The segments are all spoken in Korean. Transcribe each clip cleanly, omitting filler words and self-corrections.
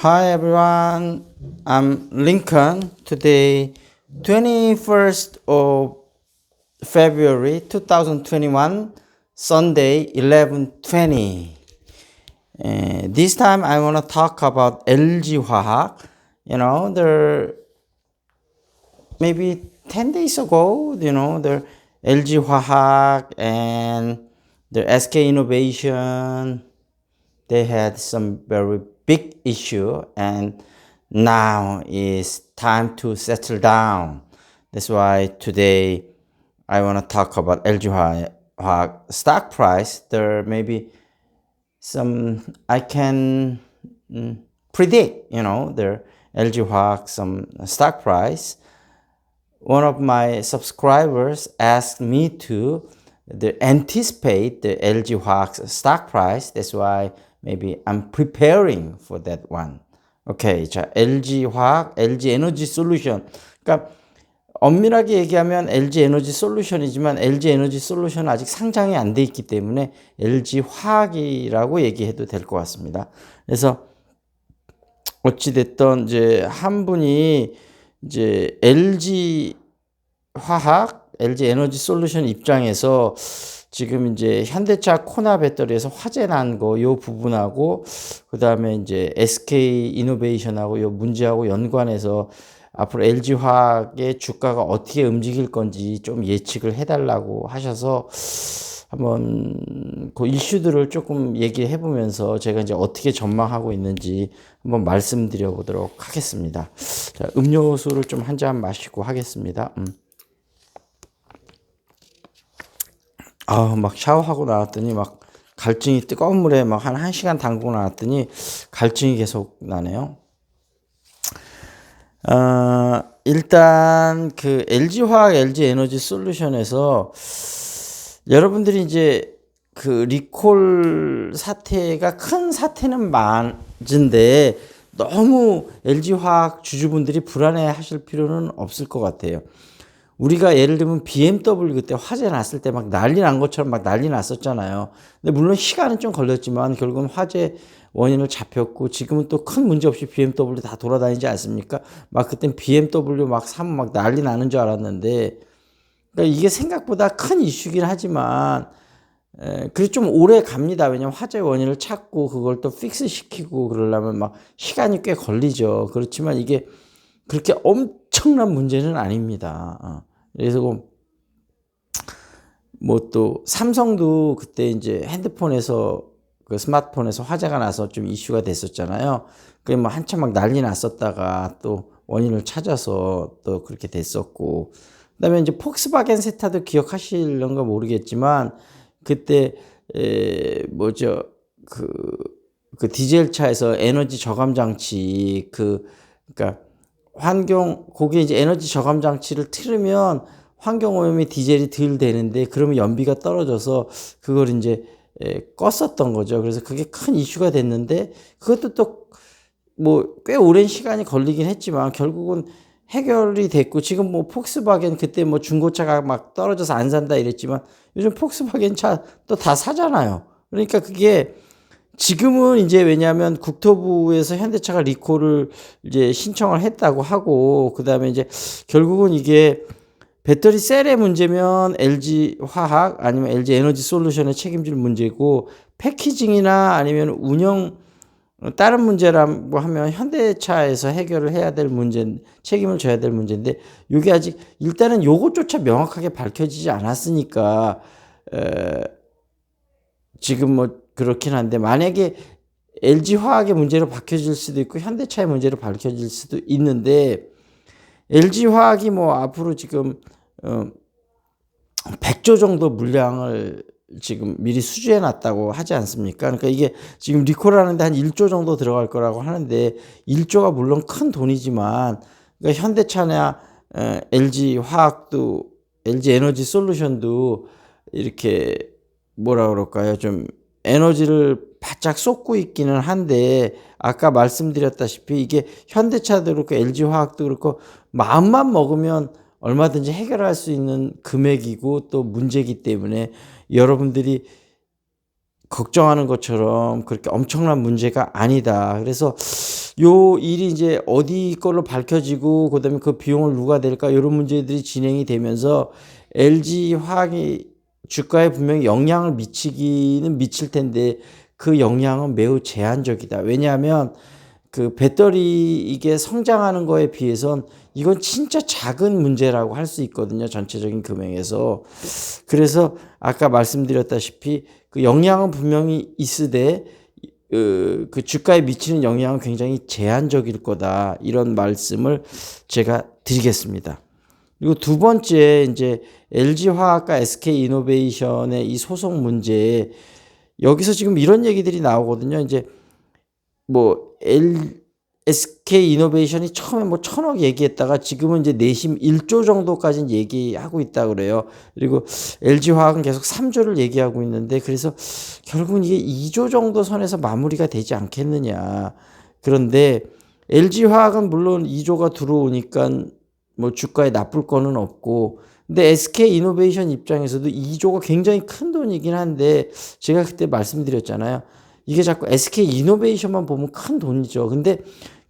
Hi everyone, I'm Lincoln. Today, 21st of February 2021, Sunday 11:20. This time I want to talk about LG 화학. There maybe 10 days ago, the LG 화학 and the SK Innovation, they had some very big issue, and now is time to settle down. That's why today I want to talk about LG 화학 stock price. There may be some I can predict, the LG 화학 some stock price. One of my subscribers asked me to anticipate the LG 화학 stock price. That's why maybe I'm preparing for that one. 오케이, 자, LG 화학, LG 에너지 솔루션. 그러니까 엄밀하게 얘기하면 LG 에너지 솔루션이지만 LG 에너지 솔루션은 아직 상장이 안 돼 있기 때문에 LG 화학이라고 얘기해도 될 것 같습니다. 그래서 어찌됐든 이제 한 분이 이제 LG 화학, LG 에너지 솔루션 입장에서 지금 이제 현대차 코나 배터리에서 화재 난 거 요 부분하고 그다음에 이제 SK 이노베이션하고 요 문제하고 연관해서 앞으로 LG 화학의 주가가 어떻게 움직일 건지 좀 예측을 해달라고 하셔서 한번 그 이슈들을 조금 얘기해 보면서 제가 이제 어떻게 전망하고 있는지 한번 말씀드려 보도록 하겠습니다. 자, 음료수를 좀 한 잔 마시고 하겠습니다. 막 샤워하고 나왔더니 막 갈증이 뜨거운 물에 막 한 1시간 담그고 나왔더니 갈증이 계속 나네요. 일단 그 LG화학, LG에너지 솔루션에서 여러분들이 이제 그 리콜 사태가 큰 사태는 맞은데 너무 LG화학 주주분들이 불안해 하실 필요는 없을 것 같아요. 우리가 예를 들면 BMW 그때 화재 났을 때 막 난리 난 것처럼 막 난리 났었잖아요. 근데 물론 시간은 좀 걸렸지만 결국은 화재 원인을 잡혔고 지금은 또 큰 문제 없이 BMW 다 돌아다니지 않습니까? 막 그땐 BMW 막 사면 막 난리 나는 줄 알았는데 그러니까 이게 생각보다 큰 이슈긴 하지만 그래서 좀 오래 갑니다. 왜냐면 화재 원인을 찾고 그걸 또 픽스 시키고 그러려면 막 시간이 꽤 걸리죠. 그렇지만 이게 그렇게 엄청난 문제는 아닙니다. 그래서 뭐 또 삼성도 그때 이제 핸드폰에서 그 스마트폰에서 화재가 나서 좀 이슈가 됐었잖아요. 그게 뭐 한참 막 난리 났었다가 또 원인을 찾아서 또 그렇게 됐었고, 그다음에 이제 폭스바겐 세타도 기억하실런가 모르겠지만 그때 뭐죠 그 디젤 차에서 에너지 저감 장치 그러니까 거기에 이제 에너지 저감 장치를 틀으면 환경 오염이 디젤이 덜 되는데 그러면 연비가 떨어져서 그걸 이제 껐었던 거죠. 그래서 그게 큰 이슈가 됐는데 그것도 또 뭐 꽤 오랜 시간이 걸리긴 했지만 결국은 해결이 됐고 지금 뭐 폭스바겐 그때 뭐 중고차가 막 떨어져서 안 산다 이랬지만 요즘 폭스바겐 차 또 다 사잖아요. 그러니까 그게 지금은 이제 왜냐하면 국토부에서 현대차가 리콜을 이제 신청을 했다고 하고 그다음에 이제 결국은 이게 배터리 셀의 문제면 LG 화학 아니면 LG 에너지 솔루션에 책임질 문제고 패키징이나 아니면 운영 다른 문제라고 하면 현대차에서 해결을 해야 될 문제, 책임을 져야 될 문제인데 이게 아직 일단은 요것조차 명확하게 밝혀지지 않았으니까 지금 뭐 그렇긴 한데 만약에 LG화학의 문제로 밝혀질 수도 있고 현대차의 문제로 밝혀질 수도 있는데 LG화학이 뭐 앞으로 지금 100조 정도 물량을 지금 미리 수주해 놨다고 하지 않습니까? 그러니까 이게 지금 리콜하는데 한 1조 정도 들어갈 거라고 하는데 1조가 물론 큰 돈이지만 그러니까 현대차나 LG화학도 LG에너지 솔루션도 이렇게 뭐라 그럴까요? 좀 에너지를 바짝 쏟고 있기는 한데 아까 말씀드렸다시피 이게 현대차도 그렇고 LG화학도 그렇고 마음만 먹으면 얼마든지 해결할 수 있는 금액이고 또 문제이기 때문에 여러분들이 걱정하는 것처럼 그렇게 엄청난 문제가 아니다. 그래서 요 일이 이제 어디 걸로 밝혀지고 그다음에 그 비용을 누가 낼까 이런 문제들이 진행이 되면서 LG 화학이 주가에 분명히 영향을 미치기는 미칠 텐데 그 영향은 매우 제한적이다. 왜냐하면 그 배터리 이게 성장하는 거에 비해선 이건 진짜 작은 문제라고 할 수 있거든요. 전체적인 금액에서. 그래서 아까 말씀드렸다시피 그 영향은 분명히 있으되 그 주가에 미치는 영향은 굉장히 제한적일 거다. 이런 말씀을 제가 드리겠습니다. 그리고 두 번째 이제 LG화학과 SK이노베이션의 이 소송 문제 여기서 지금 이런 얘기들이 나오거든요. 이제 뭐 SK이노베이션이 처음에 뭐 1,000억 얘기했다가 지금은 이제 내심 1조 정도까지는 얘기하고 있다 그래요. 그리고 LG화학은 계속 3조를 얘기하고 있는데 그래서 결국은 이게 2조 정도 선에서 마무리가 되지 않겠느냐. 그런데 LG화학은 물론 2조가 들어오니까 뭐 주가에 나쁠 거는 없고 근데 SK이노베이션 입장에서도 2조가 굉장히 큰 돈이긴 한데 제가 그때 말씀드렸잖아요. 이게 자꾸 SK이노베이션만 보면 큰 돈이죠. 근데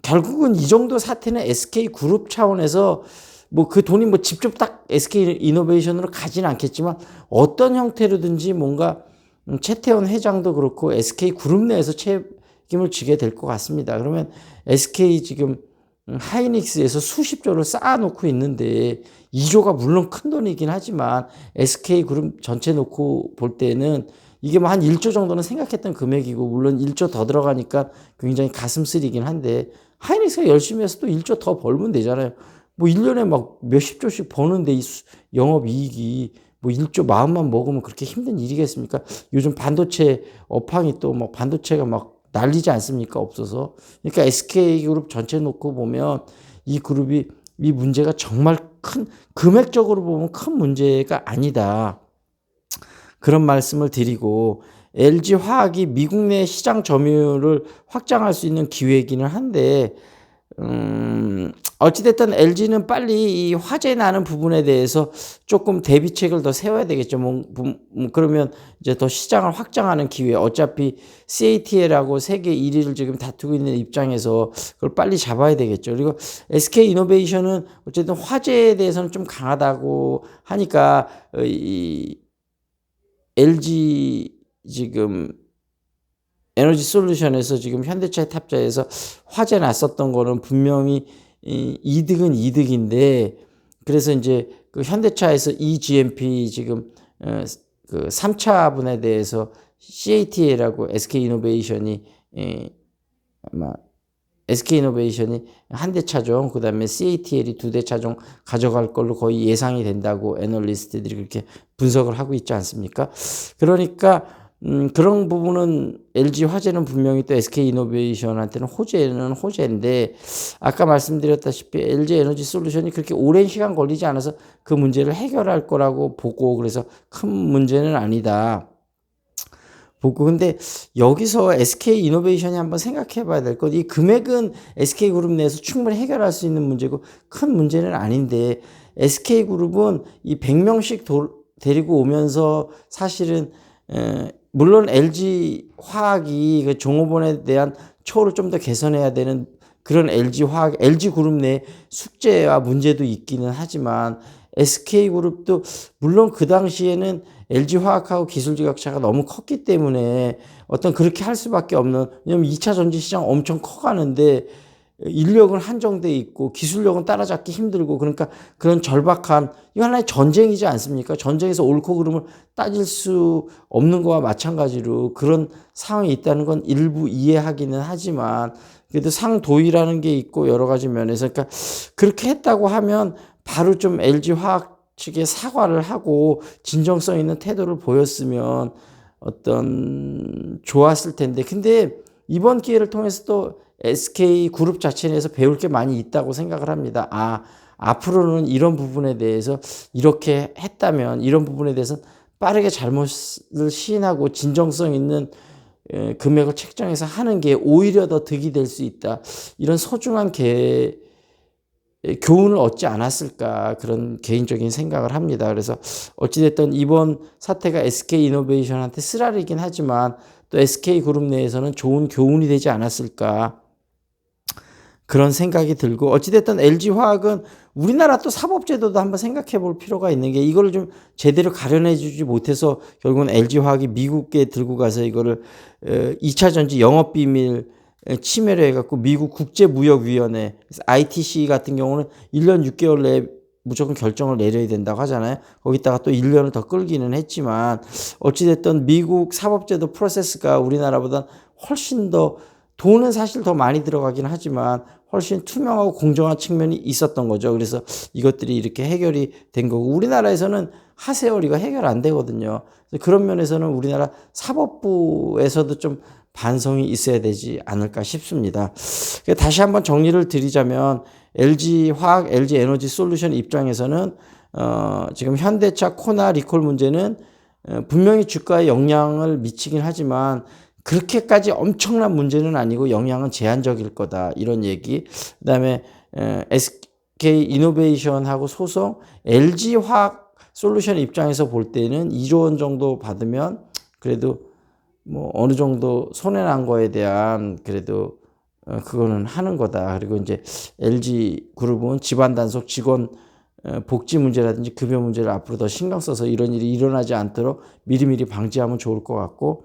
결국은 이 정도 사태는 SK그룹 차원에서 뭐 그 돈이 뭐 직접 딱 SK이노베이션으로 가진 않겠지만 어떤 형태로든지 뭔가 최태원 회장도 그렇고 SK그룹 내에서 책임을 지게 될 것 같습니다. 그러면 SK 지금 하이닉스에서 수십조를 쌓아놓고 있는데 2조가 물론 큰 돈이긴 하지만 SK그룹 전체 놓고 볼 때는 이게 뭐 한 1조 정도는 생각했던 금액이고 물론 1조 더 들어가니까 굉장히 가슴 쓰리긴 한데 하이닉스가 열심히 해서 또 1조 더 벌면 되잖아요. 뭐 1년에 막 몇십 조씩 버는데 이 영업이익이 뭐 1조 마음만 먹으면 그렇게 힘든 일이겠습니까? 요즘 반도체 업황이 또 막 반도체가 막 난리지 않습니까? 없어서. 그러니까 SK그룹 전체 놓고 보면 이 그룹이 이 문제가 정말 큰 금액적으로 보면 큰 문제가 아니다. 그런 말씀을 드리고 LG화학이 미국 내 시장 점유율을 확장할 수 있는 기회이기는 한데 어찌됐든 LG는 빨리 이 화재 나는 부분에 대해서 조금 대비책을 더 세워야 되겠죠. 그러면 이제 더 시장을 확장하는 기회. 어차피 CATL하고 세계 1위를 지금 다투고 있는 입장에서 그걸 빨리 잡아야 되겠죠. 그리고 SK이노베이션은 어쨌든 화재에 대해서는 좀 강하다고 하니까 이 LG 지금 에너지 솔루션에서 지금 현대차에 탑재해서 화재 났었던 거는 분명히 이득은 이득인데 그래서 이제 그 현대차에서 eGMP 지금 그 3차분에 대해서 CATL하고 SK이노베이션이 아마 SK이노베이션이 한 대 차종, 그 다음에 CATL이 2대 차종 가져갈 걸로 거의 예상이 된다고 애널리스트들이 그렇게 분석을 하고 있지 않습니까? 그러니까 그런 부분은 LG 화재는 분명히 또 SK이노베이션한테는 호재는 호재인데 아까 말씀드렸다시피 LG 에너지 솔루션이 그렇게 오랜 시간 걸리지 않아서 그 문제를 해결할 거라고 보고 그래서 큰 문제는 아니다. 보고 근데 여기서 SK이노베이션이 한번 생각해 봐야 될 것. 이 금액은 SK그룹 내에서 충분히 해결할 수 있는 문제고 큰 문제는 아닌데 SK그룹은 이 100명씩 데리고 오면서 사실은 물론 LG화학이 그 종업원에 대한 처우를 좀 더 개선해야 되는 그런 LG그룹 내 숙제와 문제도 있기는 하지만 SK그룹도 물론 그 당시에는 LG화학하고 기술지각차가 너무 컸기 때문에 어떤 그렇게 할 수밖에 없는 왜냐면 2차 전지 시장 엄청 커가는데 인력은 한정돼 있고 기술력은 따라잡기 힘들고 그러니까 그런 절박한 이거 하나의 전쟁이지 않습니까? 전쟁에서 옳고 그름을 따질 수 없는 거와 마찬가지로 그런 상황이 있다는 건 일부 이해하기는 하지만 그래도 상도의라는 게 있고 여러 가지 면에서 그러니까 그렇게 했다고 하면 바로 좀 LG화학 측에 사과를 하고 진정성 있는 태도를 보였으면 어떤 좋았을 텐데 근데 이번 기회를 통해서 또 SK그룹 자체 내에서 배울 게 많이 있다고 생각을 합니다. 앞으로는 이런 부분에 대해서 이렇게 했다면 이런 부분에 대해서 빠르게 잘못을 시인하고 진정성 있는 금액을 책정해서 하는 게 오히려 더 득이 될 수 있다. 이런 소중한 교훈을 얻지 않았을까 그런 개인적인 생각을 합니다. 그래서 어찌됐든 이번 사태가 SK이노베이션한테 쓰라리긴 하지만 또 SK그룹 내에서는 좋은 교훈이 되지 않았을까 그런 생각이 들고 어찌됐든 LG화학은 우리나라 또 사법제도도 한번 생각해 볼 필요가 있는 게 이거를 좀 제대로 가려내 주지 못해서 결국은 LG화학이 미국에 들고 가서 이거를 2차 전지 영업비밀 침해를 해갖고 미국 국제무역위원회 ITC 같은 경우는 1년 6개월 내에 무조건 결정을 내려야 된다고 하잖아요. 거기다가 또 1년을 더 끌기는 했지만 어찌됐든 미국 사법제도 프로세스가 우리나라보다 훨씬 더 돈은 사실 더 많이 들어가긴 하지만 훨씬 투명하고 공정한 측면이 있었던 거죠. 그래서 이것들이 이렇게 해결이 된 거고 우리나라에서는 하세월이가 해결 안 되거든요. 그런 면에서는 우리나라 사법부에서도 좀 반성이 있어야 되지 않을까 싶습니다. 다시 한번 정리를 드리자면 LG화학, LG에너지솔루션 입장에서는 지금 현대차 코나 리콜 문제는 분명히 주가에 영향을 미치긴 하지만 그렇게까지 엄청난 문제는 아니고 영향은 제한적일 거다. 이런 얘기. 그다음에 SK 이노베이션하고 소송 LG화학 솔루션 입장에서 볼 때는 2조 원 정도 받으면 그래도 뭐 어느 정도 손해난 거에 대한 그래도 그거는 하는 거다. 그리고 이제 LG그룹은 집안 단속 직원 복지 문제라든지 급여 문제를 앞으로 더 신경 써서 이런 일이 일어나지 않도록 미리미리 방지하면 좋을 것 같고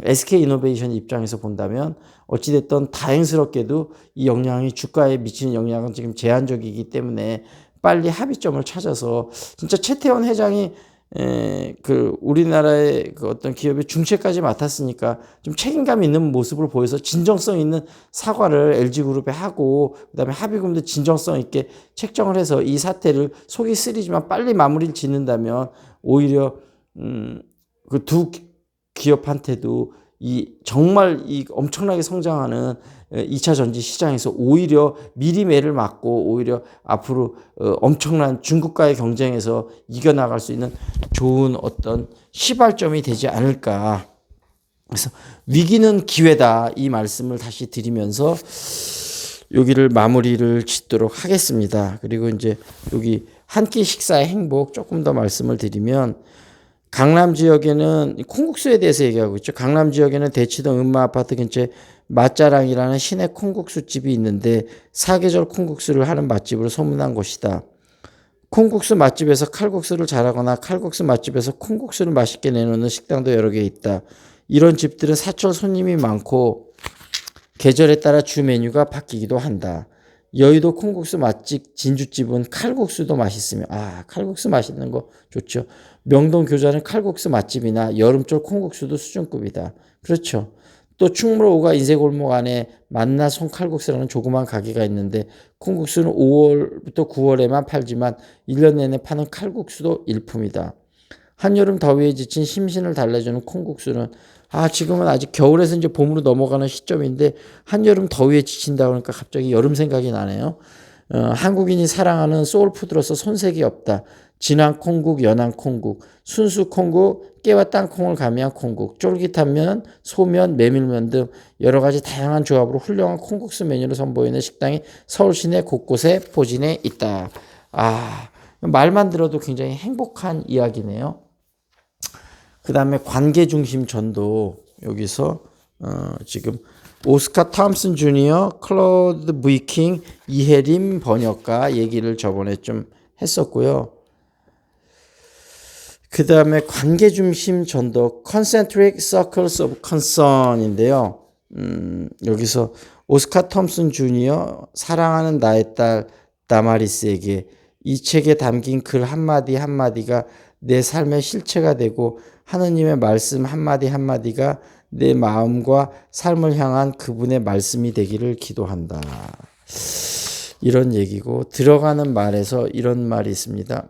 SK이노베이션 입장에서 본다면 어찌됐든 다행스럽게도 이 영향이 주가에 미치는 영향은 지금 제한적이기 때문에 빨리 합의점을 찾아서 진짜 최태원 회장이 그 우리나라의 그 어떤 기업의 중체까지 맡았으니까 좀 책임감 있는 모습을 보여서 진정성 있는 사과를 LG그룹에 하고 그다음에 합의금도 진정성 있게 책정을 해서 이 사태를 속이 쓰리지만 빨리 마무리를 짓는다면 오히려 그 두 기업한테도 이 정말 이 엄청나게 성장하는 2차 전지 시장에서 오히려 미리 매를 맞고 오히려 앞으로 엄청난 중국과의 경쟁에서 이겨나갈 수 있는 좋은 어떤 시발점이 되지 않을까. 그래서 위기는 기회다 이 말씀을 다시 드리면서 여기를 마무리를 짓도록 하겠습니다. 그리고 이제 여기 한 끼 식사의 행복 조금 더 말씀을 드리면 강남 지역에는 콩국수에 대해서 얘기하고 있죠. 강남 지역에는 대치동 음마아파트 근처에 맛자랑이라는 시내 콩국수 집이 있는데 사계절 콩국수를 하는 맛집으로 소문난 곳이다. 콩국수 맛집에서 칼국수를 잘하거나 칼국수 맛집에서 콩국수를 맛있게 내놓는 식당도 여러 개 있다. 이런 집들은 사철 손님이 많고 계절에 따라 주 메뉴가 바뀌기도 한다. 여의도 콩국수 맛집 진주집은 칼국수도 맛있으며 칼국수 맛있는 거 좋죠. 명동 교자는 칼국수 맛집이나 여름철 콩국수도 수준급이다. 그렇죠. 또 충무로 5가 인쇄골목 안에 만나 송칼국수라는 조그만 가게가 있는데 콩국수는 5월부터 9월에만 팔지만 1년 내내 파는 칼국수도 일품이다. 한여름 더위에 지친 심신을 달래주는 콩국수는 지금은 아직 겨울에서 이제 봄으로 넘어가는 시점인데 한여름 더위에 지친다 그러니까 갑자기 여름 생각이 나네요. 한국인이 사랑하는 소울푸드로서 손색이 없다. 진한 콩국, 연한 콩국, 순수 콩국, 깨와 땅콩을 가미한 콩국, 쫄깃한 면, 소면, 메밀면 등 여러 가지 다양한 조합으로 훌륭한 콩국수 메뉴를 선보이는 식당이 서울 시내 곳곳에 포진해 있다. 말만 들어도 굉장히 행복한 이야기네요. 그 다음에 관계중심 전도 여기서 지금 오스카 톰슨 주니어, 클로드 브이킹, 이혜림 번역가 얘기를 저번에 좀 했었고요. 그 다음에 관계중심 전도 Concentric Circles of Concern인데요. 여기서 오스카 톰슨 주니어 사랑하는 나의 딸 다마리스에게 이 책에 담긴 글 한마디 한마디가 내 삶의 실체가 되고 하느님의 말씀 한마디 한마디가 내 마음과 삶을 향한 그분의 말씀이 되기를 기도한다. 이런 얘기고 들어가는 말에서 이런 말이 있습니다.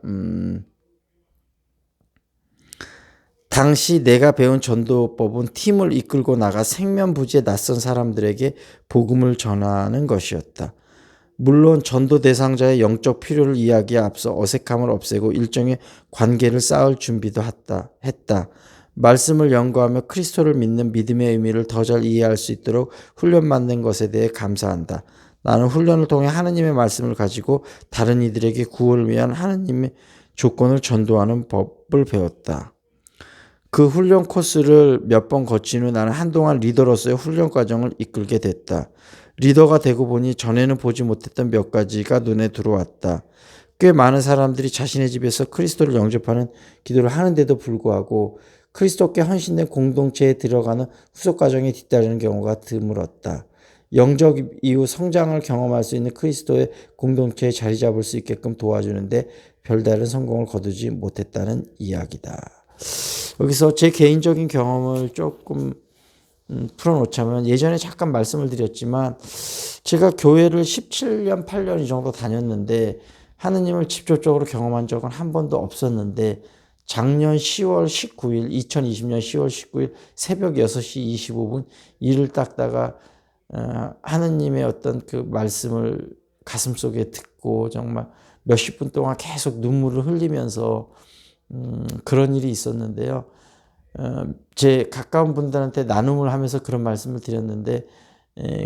당시 내가 배운 전도법은 팀을 이끌고 나가 생면부지에 낯선 사람들에게 복음을 전하는 것이었다. 물론 전도 대상자의 영적 필요를 이야기에 앞서 어색함을 없애고 일종의 관계를 쌓을 준비도 했다. 말씀을 연구하며 그리스도를 믿는 믿음의 의미를 더 잘 이해할 수 있도록 훈련받는 것에 대해 감사한다. 나는 훈련을 통해 하느님의 말씀을 가지고 다른 이들에게 구원을 위한 하느님의 조건을 전도하는 법을 배웠다. 그 훈련 코스를 몇 번 거친 후 나는 한동안 리더로서의 훈련 과정을 이끌게 됐다. 리더가 되고 보니 전에는 보지 못했던 몇 가지가 눈에 들어왔다. 꽤 많은 사람들이 자신의 집에서 그리스도를 영접하는 기도를 하는데도 불구하고 그리스도께 헌신된 공동체에 들어가는 후속 과정에 뒤따르는 경우가 드물었다. 영접 이후 성장을 경험할 수 있는 그리스도의 공동체에 자리 잡을 수 있게끔 도와주는데 별다른 성공을 거두지 못했다는 이야기다. 여기서 제 개인적인 경험을 조금 풀어놓자면, 예전에 잠깐 말씀을 드렸지만 제가 교회를 17년 8년 이 정도 다녔는데 하느님을 직접적으로 경험한 적은 한 번도 없었는데, 작년 10월 19일 2020년 10월 19일 새벽 6시 25분 이를 닦다가 하느님의 어떤 그 말씀을 가슴속에 듣고 정말 몇십 분 동안 계속 눈물을 흘리면서 그런 일이 있었는데요. 제 가까운 분들한테 나눔을 하면서 그런 말씀을 드렸는데,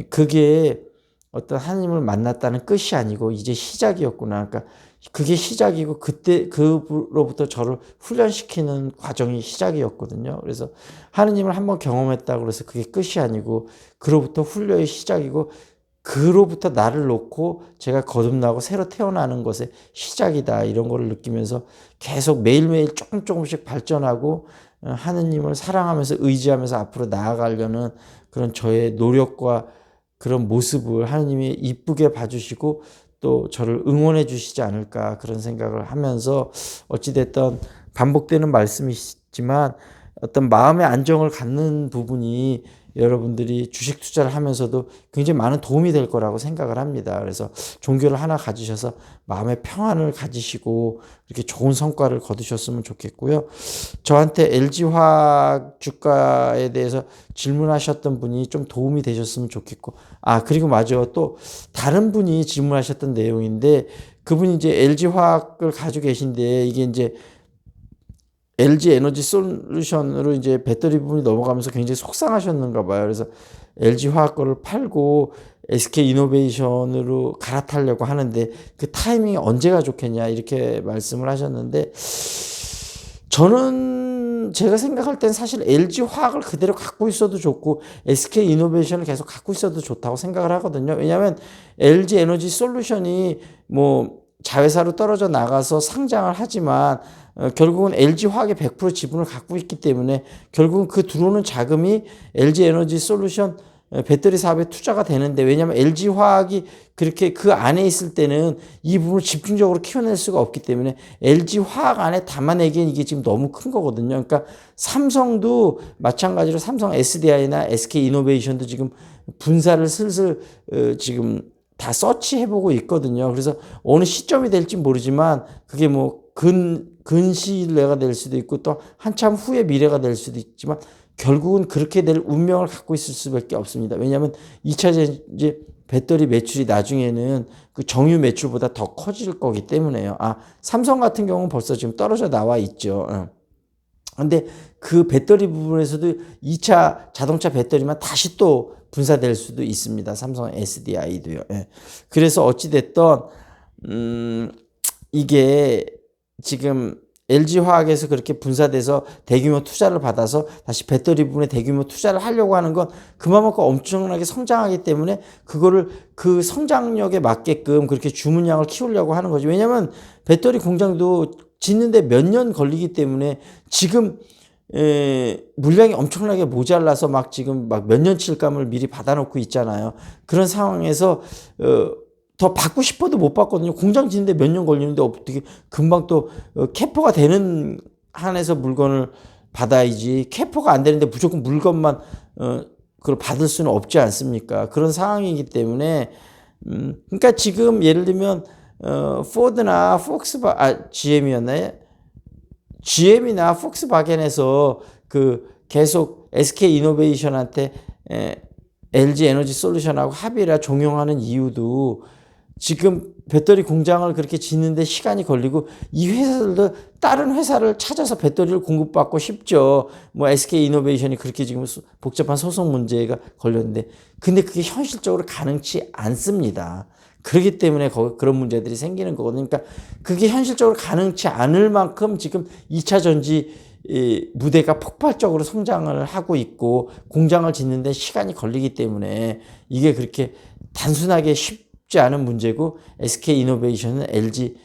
그게 어떤 하나님을 만났다는 끝이 아니고 이제 시작이었구나. 그러니까 그게 시작이고 그때 그로부터 저를 훈련시키는 과정이 시작이었거든요. 그래서 하나님을 한번 경험했다고 그래서 그게 끝이 아니고 그로부터 훈련의 시작이고, 그로부터 나를 놓고 제가 거듭나고 새로 태어나는 것의 시작이다, 이런 거를 느끼면서 계속 매일매일 조금씩 발전하고 하느님을 사랑하면서 의지하면서 앞으로 나아가려는 그런 저의 노력과 그런 모습을 하느님이 이쁘게 봐주시고 또 저를 응원해 주시지 않을까, 그런 생각을 하면서, 어찌됐든 반복되는 말씀이지만 어떤 마음의 안정을 갖는 부분이 여러분들이 주식 투자를 하면서도 굉장히 많은 도움이 될 거라고 생각을 합니다. 그래서 종교를 하나 가지셔서 마음의 평안을 가지시고 이렇게 좋은 성과를 거두셨으면 좋겠고요. 저한테 LG화학 주가에 대해서 질문하셨던 분이 좀 도움이 되셨으면 좋겠고, 그리고 맞아, 또 다른 분이 질문하셨던 내용인데, 그분이 이제 LG화학을 가지고 계신데 이게 이제 LG 에너지 솔루션으로 이제 배터리 부분이 넘어가면서 굉장히 속상하셨는가 봐요. 그래서 LG 화학 거를 팔고 SK 이노베이션으로 갈아타려고 하는데 그 타이밍이 언제가 좋겠냐, 이렇게 말씀을 하셨는데, 저는 제가 생각할 땐 사실 LG 화학을 그대로 갖고 있어도 좋고 SK 이노베이션을 계속 갖고 있어도 좋다고 생각을 하거든요. 왜냐하면 LG 에너지 솔루션이 뭐 자회사로 떨어져 나가서 상장을 하지만 결국은 LG화학의 100% 지분을 갖고 있기 때문에 결국은 그 들어오는 자금이 LG에너지 솔루션 배터리 사업에 투자가 되는데, 왜냐하면 LG화학이 그렇게 그 안에 있을 때는 이 부분을 집중적으로 키워낼 수가 없기 때문에 LG화학 안에 담아내기엔 이게 지금 너무 큰 거거든요. 그러니까 삼성도 마찬가지로 삼성 SDI나 SK이노베이션도 지금 분사를 슬슬 지금 다 서치해보고 있거든요. 그래서 어느 시점이 될지 모르지만 그게 뭐 근시일내가 될 수도 있고 또 한참 후의 미래가 될 수도 있지만 결국은 그렇게 될 운명을 갖고 있을 수밖에 없습니다. 왜냐하면 2차 이제 배터리 매출이 나중에는 그 정유 매출보다 더 커질 거기 때문에요. 삼성 같은 경우는 벌써 지금 떨어져 나와 있죠. 근데 그 배터리 부분에서도 2차 자동차 배터리만 다시 또 분사될 수도 있습니다. 삼성 SDI도요. 그래서 어찌됐든 이게 지금 LG화학에서 그렇게 분사돼서 대규모 투자를 받아서 다시 배터리 부분에 대규모 투자를 하려고 하는 건 그만큼 엄청나게 성장하기 때문에 그거를 그 성장력에 맞게끔 그렇게 주문량을 키우려고 하는 거죠. 왜냐하면 배터리 공장도 짓는데 몇 년 걸리기 때문에 지금 물량이 엄청나게 모자라서 막 지금 막 몇 년치감을 미리 받아놓고 있잖아요. 그런 상황에서 더 받고 싶어도 못 받거든요. 공장 짓는데 몇 년 걸리는데 어떻게 금방 또 캐퍼가 되는 한에서 물건을 받아야지, 캐퍼가 안 되는데 무조건 물건만 그걸 받을 수는 없지 않습니까? 그런 상황이기 때문에 그러니까 지금 예를 들면 포드나 GM이었나요? GM이나 폭스바겐에서 그 계속 SK 이노베이션한테 LG 에너지 솔루션하고 합의를 종용하는 이유도 지금 배터리 공장을 그렇게 짓는데 시간이 걸리고 이 회사들도 다른 회사를 찾아서 배터리를 공급받고 싶죠. 뭐 SK 이노베이션이 그렇게 지금 복잡한 소송 문제가 걸렸는데, 근데 그게 현실적으로 가능치 않습니다. 그렇기 때문에 그런 문제들이 생기는 거거든요. 그러니까 그게 현실적으로 가능치 않을 만큼 지금 2차 전지 무대가 폭발적으로 성장을 하고 있고 공장을 짓는데 시간이 걸리기 때문에 이게 그렇게 단순하게 쉽지 않은 문제고 SK 이노베이션은 LG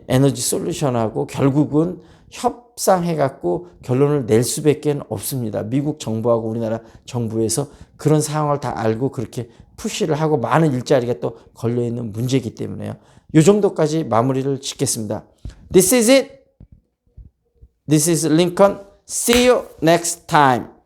에너지 솔루션하고 결국은 협상해갖고 결론을 낼 수밖에 없습니다. 미국 정부하고 우리나라 정부에서 그런 상황을 다 알고 그렇게 푸시를 하고 많은 일자리가 또 걸려있는 문제이기 때문에요. 이 정도까지 마무리를 짓겠습니다. This is it. This is Lincoln. See you next time.